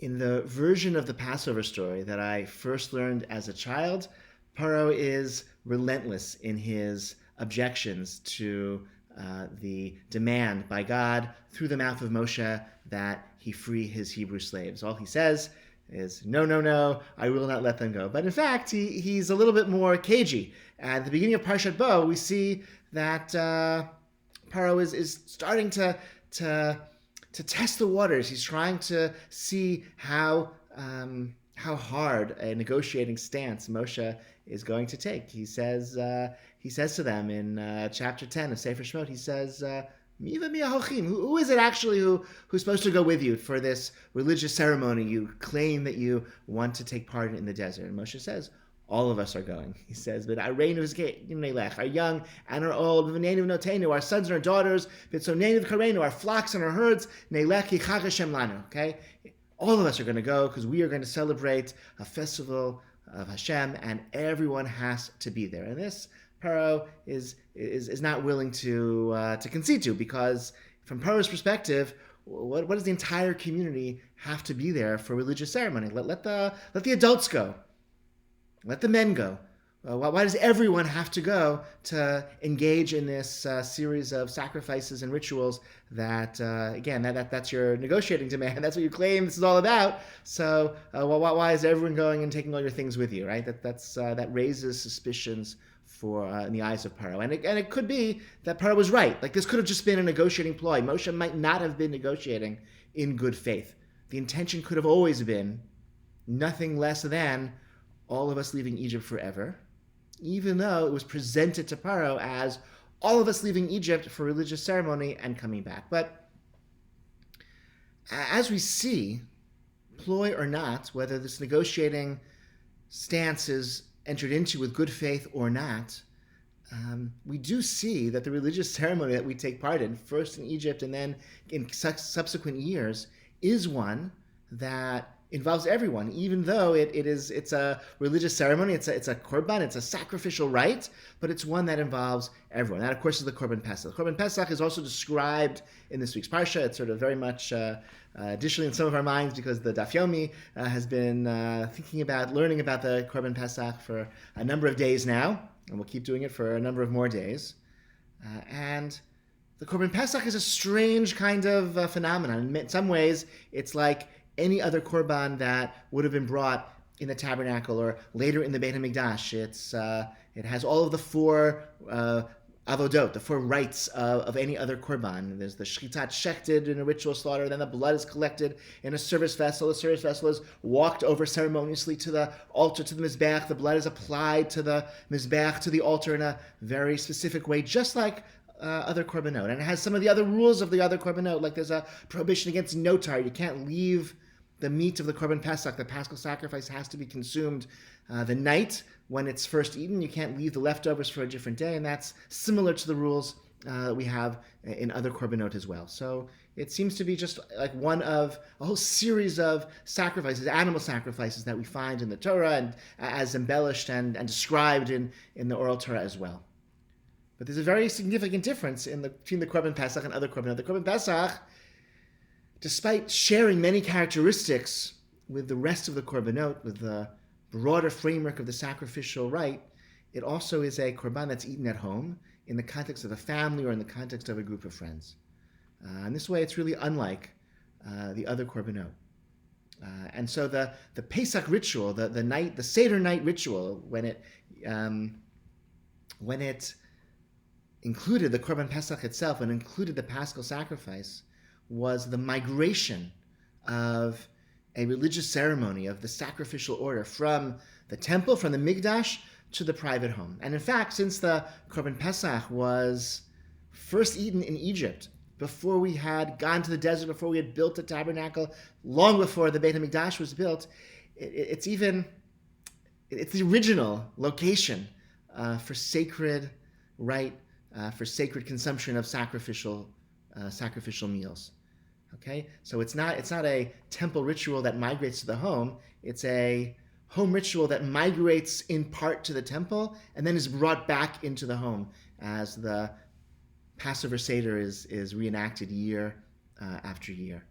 In the version of the Passover story that I first learned as a child, Paro is relentless in his objections to the demand by God through the mouth of Moshe that he free his Hebrew slaves. All he says is, no, no, no, I will not let them go. But in fact, he's a little bit more cagey. At the beginning of Parshat Bo, we see that Paro is starting to test the waters. He's trying to see how hard a negotiating stance Moshe is going to take. He says to them in chapter 10 of Sefer Shemot, he says, who is it actually who's supposed to go with you for this religious ceremony you claim that you want to take part in the desert? And Moshe says, all of us are going. He says, but our young and our old, our sons and our daughters, our flocks and our herds, okay? All of us are going to go because we are going to celebrate a festival of Hashem, and everyone has to be there. And this Paro is not willing to concede to, because from Paro's perspective, what does the entire community have to be there for religious ceremony? Let the adults go. Let the men go. Why does everyone have to go to engage in this series of sacrifices and rituals that, again, that's your negotiating demand. That's what you claim this is all about. So why is everyone going and taking all your things with you, right? That raises suspicions for in the eyes of Paro. And it could be that Paro was right. Like, this could have just been a negotiating ploy. Moshe might not have been negotiating in good faith. The intention could have always been nothing less than all of us leaving Egypt forever, even though it was presented to Paro as all of us leaving Egypt for religious ceremony and coming back. But as we see, ploy or not, whether this negotiating stance is entered into with good faith or not, we do see that the religious ceremony that we take part in, first in Egypt and then in subsequent years, is one that involves everyone, even though it's a religious ceremony, it's a korban, it's a sacrificial rite, but it's one that involves everyone. That, of course, is the Korban Pesach. The Korban Pesach is also described in this week's Parsha. It's sort of very much additionally in some of our minds, because the Daf Yomi has been learning about the Korban Pesach for a number of days now, and we'll keep doing it for a number of more days. And the Korban Pesach is a strange kind of phenomenon. In some ways, it's like any other korban that would have been brought in the tabernacle or later in the Beit HaMikdash. It has all of the four avodot, the four rites of any other korban. There's the shchitat shechted in a ritual slaughter, then the blood is collected in a service vessel. The service vessel is walked over ceremoniously to the altar, to the mizbeach. The blood is applied to the mizbeach, to the altar in a very specific way, just like other korbanot. And it has some of the other rules of the other korbanot, like there's a prohibition against notar. You can't leave the meat of the Korban Pesach, the Paschal sacrifice, has to be consumed the night when it's first eaten. You can't leave the leftovers for a different day, and that's similar to the rules that we have in other korbanot as well. So it seems to be just like one of a whole series of sacrifices, animal sacrifices, that we find in the Torah and as embellished and described in the oral Torah as well. But there's a very significant difference between the Korban Pesach and other korbanot. The Korban Pesach, despite sharing many characteristics with the rest of the korbanot, with the broader framework of the sacrificial rite, it also is a korban that's eaten at home in the context of a family or in the context of a group of friends. In this way, it's really unlike the other korbanot. And so the Pesach ritual, the Seder night ritual, when it included the Korban Pesach itself and included the Paschal sacrifice, was the migration of a religious ceremony of the sacrificial order from the temple, from the Mikdash, to the private home. And in fact, since the Korban Pesach was first eaten in Egypt, before we had gone to the desert, before we had built the tabernacle, long before the Beit HaMikdash was built, it's the original location for sacred rite, for sacred consumption of sacrificial meals. Okay, so it's not a temple ritual that migrates to the home. It's a home ritual that migrates in part to the temple and then is brought back into the home as the Passover Seder is reenacted year after year.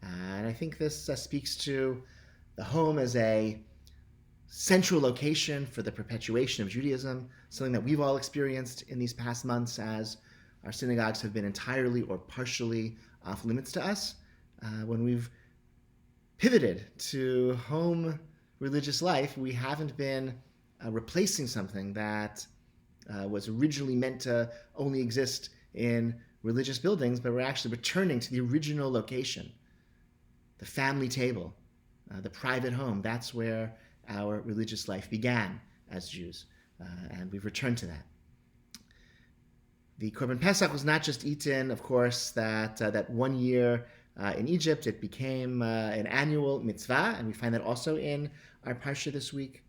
And I think this speaks to the home as a central location for the perpetuation of Judaism, something that we've all experienced in these past months as our synagogues have been entirely or partially off limits to us. When we've pivoted to home religious life, we haven't been replacing something that was originally meant to only exist in religious buildings, but we're actually returning to the original location, the family table, the private home. That's where our religious life began as Jews, and we've returned to that. The Korban Pesach was not just eaten, of course, that 1 year in Egypt. It became an annual mitzvah, and we find that also in our Parsha this week.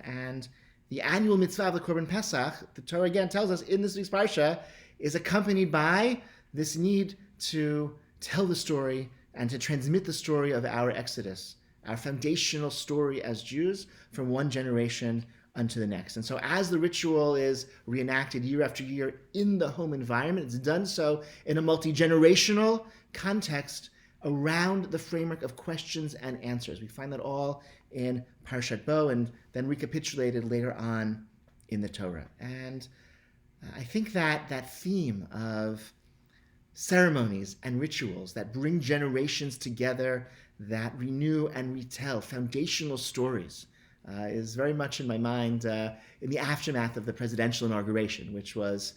And the annual mitzvah of the Korban Pesach, the Torah again tells us in this week's Parsha, is accompanied by this need to tell the story and to transmit the story of our Exodus, our foundational story as Jews from one generation unto the next. And so as the ritual is reenacted year after year in the home environment, it's done so in a multi-generational context around the framework of questions and answers. We find that all in Parshat Bo and then recapitulated later on in the Torah. And I think that theme of ceremonies and rituals that bring generations together, that renew and retell foundational stories, is very much in my mind in the aftermath of the presidential inauguration, which was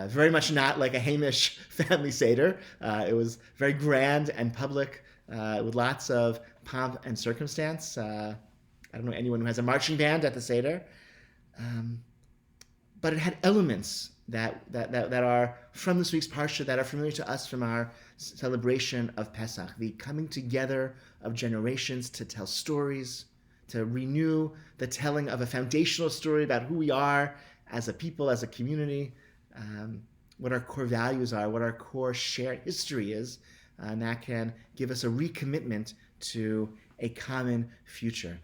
very much not like a Hamish family Seder. It was very grand and public with lots of pomp and circumstance. I don't know anyone who has a marching band at the Seder. But it had elements that are from this week's Parsha that are familiar to us from our celebration of Pesach, the coming together of generations to tell stories, to renew the telling of a foundational story about who we are as a people, as a community, what our core values are, what our core shared history is, and that can give us a recommitment to a common future.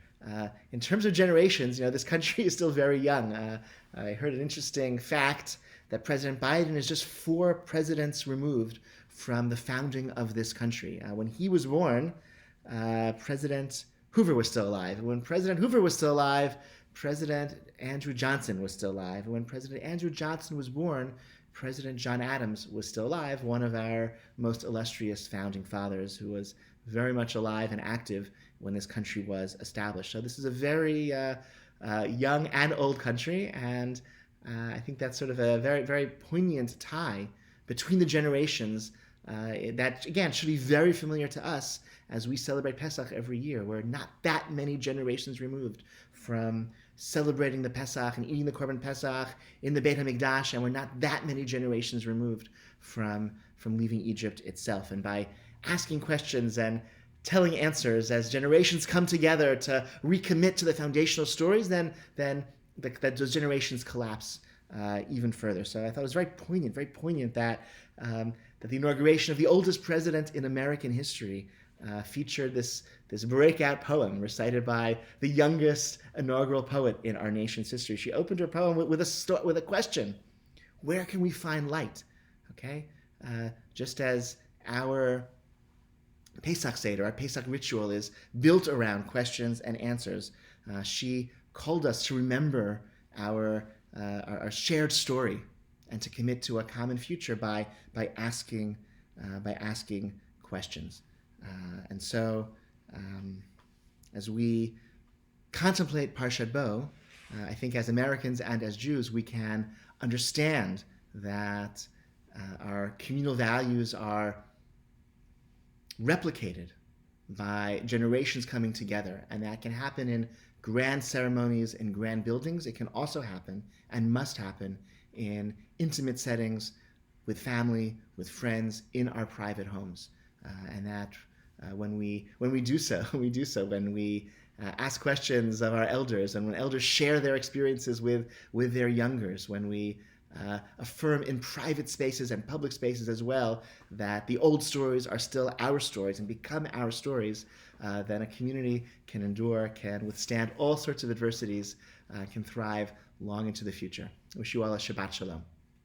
In terms of generations, this country is still very young. I heard an interesting fact that President Biden is just 4 presidents removed from the founding of this country. When he was born, President Hoover was still alive. When President Hoover was still alive, President Andrew Johnson was still alive. When President Andrew Johnson was born, President John Adams was still alive, one of our most illustrious founding fathers who was very much alive and active when this country was established. So this is a very young and old country, and I think that's sort of a very, very poignant tie between the generations that, again, should be very familiar to us as we celebrate Pesach every year. We're not that many generations removed from celebrating the Pesach and eating the Korban Pesach in the Beit HaMikdash, and we're not that many generations removed from leaving Egypt itself. And by asking questions and telling answers as generations come together to recommit to the foundational stories, then those generations collapse even further. So I thought it was very poignant that the inauguration of the oldest president in American history featured this breakout poem recited by the youngest inaugural poet in our nation's history. She opened her poem with a question: where can we find light? Okay, just as our Pesach Seder, our Pesach ritual, is built around questions and answers, she called us to remember our shared story and to commit to a common future by asking questions. And so, as we contemplate Parshat Bo, I think as Americans and as Jews, we can understand that our communal values are replicated by generations coming together, and that can happen in grand ceremonies in grand buildings. It can also happen and must happen in intimate settings with family, with friends, in our private homes. And that when we do so, when we ask questions of our elders, and when elders share their experiences with their youngers, when we affirm in private spaces and public spaces as well that the old stories are still our stories and become our stories, then a community can endure, can withstand all sorts of adversities, can thrive long into the future. I wish you all a Shabbat Shalom.